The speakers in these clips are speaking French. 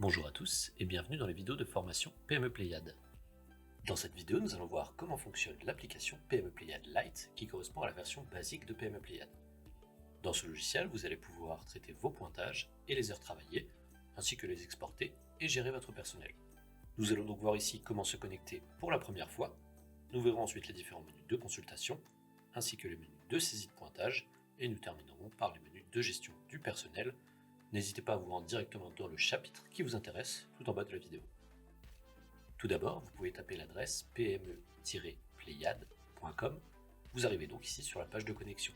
Bonjour à tous et bienvenue dans les vidéos de formation PME Pléiade. Dans cette vidéo, nous allons voir comment fonctionne l'application PME Pléiade Lite qui correspond à la version basique de PME Pléiade. Dans ce logiciel, vous allez pouvoir traiter vos pointages et les heures travaillées, ainsi que les exporter et gérer votre personnel. Nous allons donc voir ici comment se connecter pour la première fois. Nous verrons ensuite les différents menus de consultation, ainsi que les menus de saisie de pointage, et nous terminerons par les menus de gestion du personnel. N'hésitez pas à vous rendre directement dans le chapitre qui vous intéresse, tout en bas de la vidéo. Tout d'abord, vous pouvez taper l'adresse pme-pléiade.com. Vous arrivez donc ici sur la page de connexion.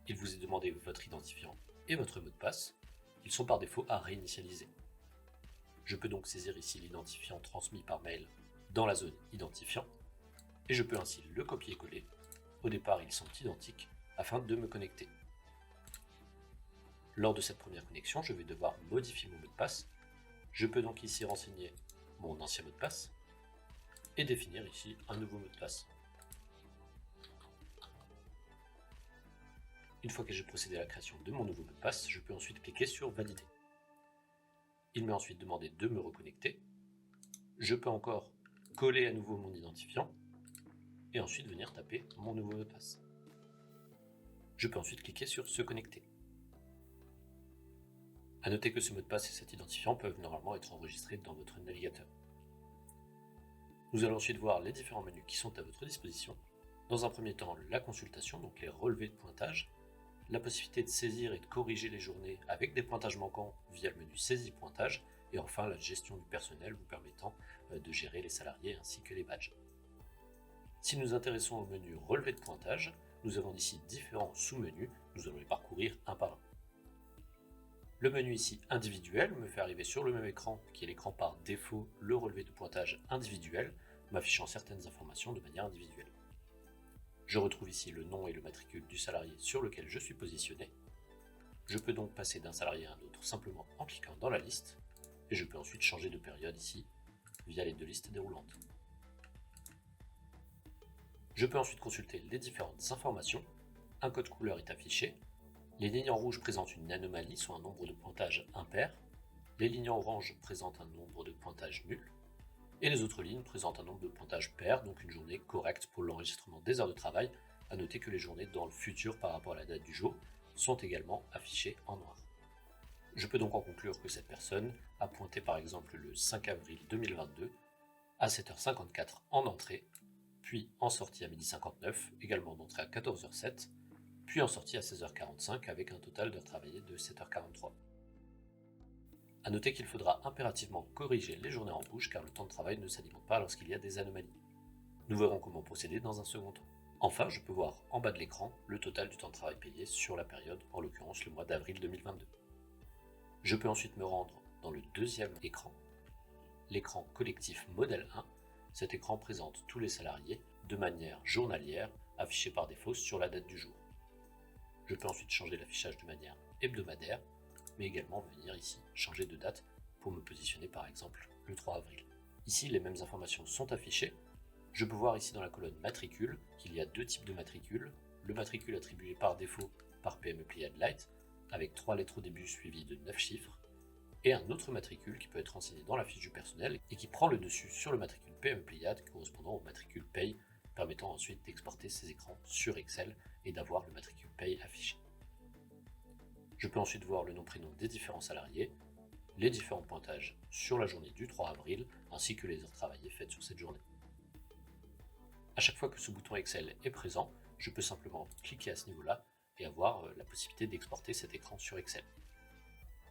Il vous est demandé votre identifiant et votre mot de passe. Ils sont par défaut à réinitialiser. Je peux donc saisir ici l'identifiant transmis par mail dans la zone identifiant, et je peux ainsi le copier-coller. Au départ, ils sont identiques afin de me connecter. Lors de cette première connexion, je vais devoir modifier mon mot de passe. Je peux donc ici renseigner mon ancien mot de passe et définir ici un nouveau mot de passe. Une fois que j'ai procédé à la création de mon nouveau mot de passe, je peux ensuite cliquer sur Valider. Il m'est ensuite demandé de me reconnecter. Je peux encore coller à nouveau mon identifiant et ensuite venir taper mon nouveau mot de passe. Je peux ensuite cliquer sur Se connecter. A noter que ce mot de passe et cet identifiant peuvent normalement être enregistrés dans votre navigateur. Nous allons ensuite voir les différents menus qui sont à votre disposition. Dans un premier temps, la consultation, donc les relevés de pointage, la possibilité de saisir et de corriger les journées avec des pointages manquants via le menu saisie pointage, et enfin la gestion du personnel vous permettant de gérer les salariés ainsi que les badges. Si nous nous intéressons au menu relevé de pointage, nous avons ici différents sous-menus, nous allons les parcourir un par un. Le menu ici individuel me fait arriver sur le même écran, qui est l'écran par défaut, le relevé de pointage individuel, m'affichant certaines informations de manière individuelle. Je retrouve ici le nom et le matricule du salarié sur lequel je suis positionné. Je peux donc passer d'un salarié à un autre simplement en cliquant dans la liste, et je peux ensuite changer de période ici, via les deux listes déroulantes. Je peux ensuite consulter les différentes informations. Un code couleur est affiché. Les lignes en rouge présentent une anomalie, soit un nombre de pointages impair. Les lignes en orange présentent un nombre de pointages nul. Et les autres lignes présentent un nombre de pointages pair, donc une journée correcte pour l'enregistrement des heures de travail. À noter que les journées dans le futur par rapport à la date du jour sont également affichées en noir. Je peux donc en conclure que cette personne a pointé par exemple le 5 avril 2022 à 7h54 en entrée, puis en sortie à 12h59, également en entrée à 14h07, puis en sortie à 16h45 avec un total d'heures travaillées de 7h43. A noter qu'il faudra impérativement corriger les journées en rouge car le temps de travail ne s'alimente pas lorsqu'il y a des anomalies. Nous verrons comment procéder dans un second temps. Enfin, je peux voir en bas de l'écran le total du temps de travail payé sur la période, en l'occurrence le mois d'avril 2022. Je peux ensuite me rendre dans le deuxième écran, l'écran collectif modèle 1. Cet écran présente tous les salariés de manière journalière, affichés par défaut sur la date du jour. Je peux ensuite changer l'affichage de manière hebdomadaire, mais également venir ici changer de date pour me positionner par exemple le 3 avril. Ici, les mêmes informations sont affichées. Je peux voir ici dans la colonne matricule qu'il y a deux types de matricules. Le matricule attribué par défaut par PME Pléiade Lite, avec 3 lettres au début suivies de 9 chiffres, et un autre matricule qui peut être renseigné dans la fiche du personnel et qui prend le dessus sur le matricule PME Pléiade correspondant au matricule paye, permettant ensuite d'exporter ces écrans sur Excel et d'avoir le matricule paye affiché. Je peux ensuite voir le nom-prénom des différents salariés, les différents pointages sur la journée du 3 avril, ainsi que les heures travaillées faites sur cette journée. À chaque fois que ce bouton Excel est présent, je peux simplement cliquer à ce niveau-là et avoir la possibilité d'exporter cet écran sur Excel.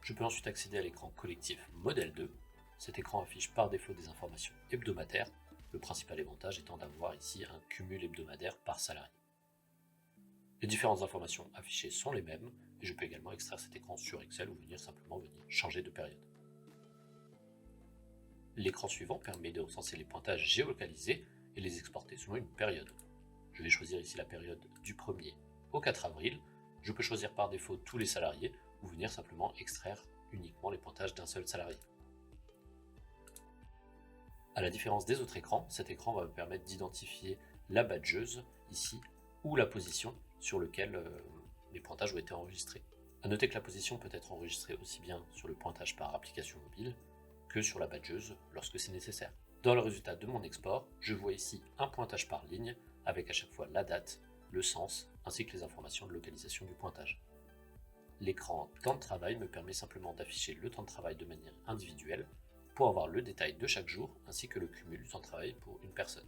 Je peux ensuite accéder à l'écran collectif modèle 2. Cet écran affiche par défaut des informations hebdomadaires, le principal avantage étant d'avoir ici un cumul hebdomadaire par salarié. Les différentes informations affichées sont les mêmes, et je peux également extraire cet écran sur Excel ou simplement venir changer de période. L'écran suivant permet de recenser les pointages géolocalisés et les exporter selon une période. Je vais choisir ici la période du 1er au 4 avril. Je peux choisir par défaut tous les salariés ou venir simplement extraire uniquement les pointages d'un seul salarié. À la différence des autres écrans, cet écran va me permettre d'identifier la badgeuse ici ou la position sur laquelle les pointages ont été enregistrés. A noter que la position peut être enregistrée aussi bien sur le pointage par application mobile que sur la badgeuse lorsque c'est nécessaire. Dans le résultat de mon export, je vois ici un pointage par ligne avec à chaque fois la date, le sens ainsi que les informations de localisation du pointage. L'écran temps de travail me permet simplement d'afficher le temps de travail de manière individuelle pour avoir le détail de chaque jour ainsi que le cumul du temps de travail pour une personne.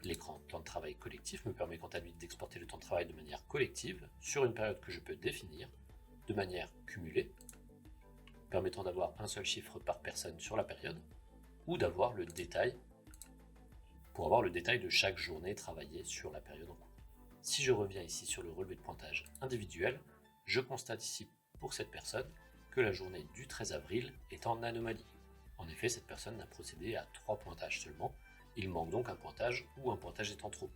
L'écran temps de travail collectif me permet quant à lui d'exporter le temps de travail de manière collective sur une période que je peux définir de manière cumulée, permettant d'avoir un seul chiffre par personne sur la période, ou d'avoir le détail pour avoir le détail de chaque journée travaillée sur la période en cours. Si je reviens ici sur le relevé de pointage individuel, je constate ici pour cette personne que la journée du 13 avril est en anomalie. En effet, cette personne n'a procédé à 3 pointages seulement, il manque donc un pointage ou un pointage étant trop.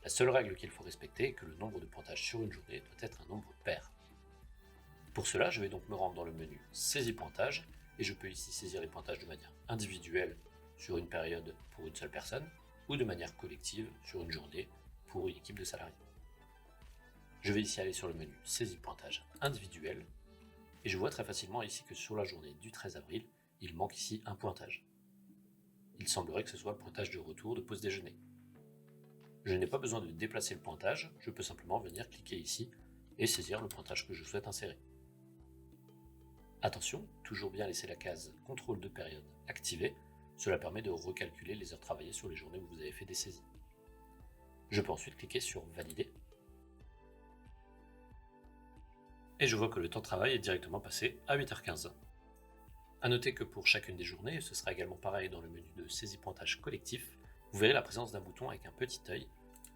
La seule règle qu'il faut respecter est que le nombre de pointages sur une journée doit être un nombre pair. Pour cela, je vais donc me rendre dans le menu Saisie pointage et je peux ici saisir les pointages de manière individuelle sur une période pour une seule personne ou de manière collective sur une journée pour une équipe de salariés. Je vais ici aller sur le menu Saisie pointage individuel et je vois très facilement ici que sur la journée du 13 avril, il manque ici un pointage. Il semblerait que ce soit le pointage de retour de pause déjeuner. Je n'ai pas besoin de déplacer le pointage, je peux simplement venir cliquer ici et saisir le pointage que je souhaite insérer. Attention, toujours bien laisser la case contrôle de période activée, cela permet de recalculer les heures travaillées sur les journées où vous avez fait des saisies. Je peux ensuite cliquer sur valider. Et je vois que le temps de travail est directement passé à 8h15. A noter que pour chacune des journées, ce sera également pareil dans le menu de saisie pointage collectif, vous verrez la présence d'un bouton avec un petit œil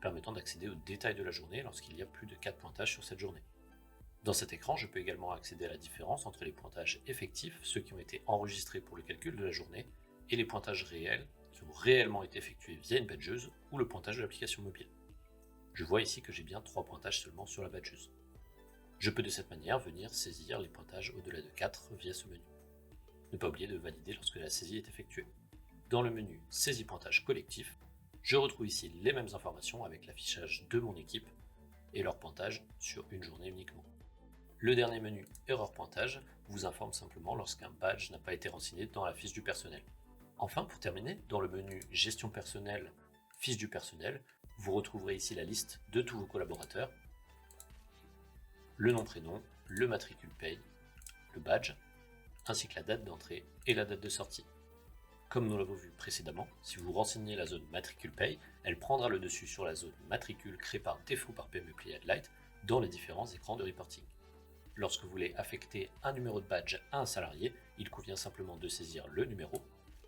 permettant d'accéder aux détails de la journée lorsqu'il y a plus de 4 pointages sur cette journée. Dans cet écran, je peux également accéder à la différence entre les pointages effectifs, ceux qui ont été enregistrés pour le calcul de la journée, et les pointages réels, qui ont réellement été effectués via une badgeuse ou le pointage de l'application mobile. Je vois ici que j'ai bien 3 pointages seulement sur la badgeuse. Je peux de cette manière venir saisir les pointages au-delà de 4 via ce menu. Ne pas oublier de valider lorsque la saisie est effectuée. Dans le menu Saisie pointage collectif, je retrouve ici les mêmes informations avec l'affichage de mon équipe et leur pointage sur une journée uniquement. Le dernier menu Erreur pointage vous informe simplement lorsqu'un badge n'a pas été renseigné dans la fiche du personnel. Enfin, pour terminer, dans le menu Gestion personnelle, Fiche du personnel, vous retrouverez ici la liste de tous vos collaborateurs, le nom-prénom, le matricule paye, le badge, ainsi que la date d'entrée et la date de sortie. Comme nous l'avons vu précédemment, si vous renseignez la zone matricule paye, elle prendra le dessus sur la zone matricule créée par défaut par PME Playad Lite dans les différents écrans de reporting. Lorsque vous voulez affecter un numéro de badge à un salarié, il convient simplement de saisir le numéro.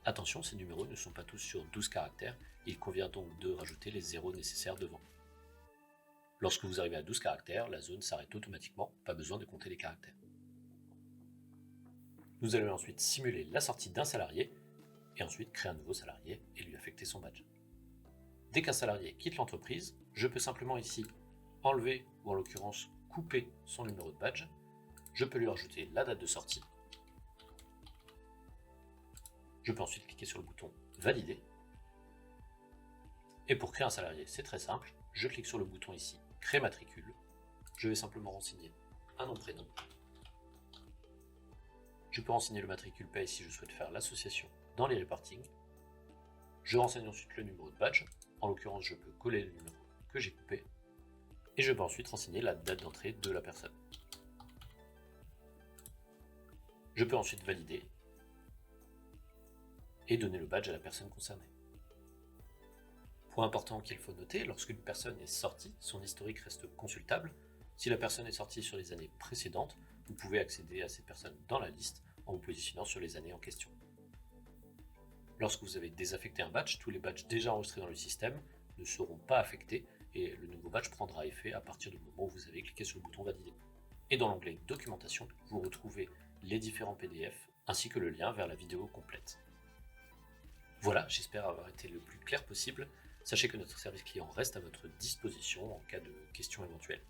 Attention, ces numéros ne sont pas tous sur 12 caractères, il convient donc de rajouter les zéros nécessaires devant. Lorsque vous arrivez à 12 caractères, la zone s'arrête automatiquement, pas besoin de compter les caractères. Nous allons ensuite simuler la sortie d'un salarié, et ensuite créer un nouveau salarié et lui affecter son badge. Dès qu'un salarié quitte l'entreprise, je peux simplement ici enlever, ou en l'occurrence couper son numéro de badge. Je peux lui rajouter la date de sortie. Je peux ensuite cliquer sur le bouton Valider. Et pour créer un salarié, c'est très simple. Je clique sur le bouton ici, Créer matricule. Je vais simplement renseigner un nom-prénom. Je peux renseigner le matricule paye si je souhaite faire l'association dans les reporting. Je renseigne ensuite le numéro de badge. En l'occurrence, je peux coller le numéro que j'ai coupé. Et je peux ensuite renseigner la date d'entrée de la personne. Je peux ensuite valider et donner le badge à la personne concernée. Point important qu'il faut noter, lorsqu'une personne est sortie, son historique reste consultable. Si la personne est sortie sur les années précédentes, vous pouvez accéder à cette personne dans la liste en vous positionnant sur les années en question. Lorsque vous avez désaffecté un badge, tous les badges déjà enregistrés dans le système ne seront pas affectés et le nouveau badge prendra effet à partir du moment où vous avez cliqué sur le bouton Valider. Et dans l'onglet Documentation, vous retrouvez les différents PDF ainsi que le lien vers la vidéo complète. Voilà, j'espère avoir été le plus clair possible. Sachez que notre service client reste à votre disposition en cas de questions éventuelles.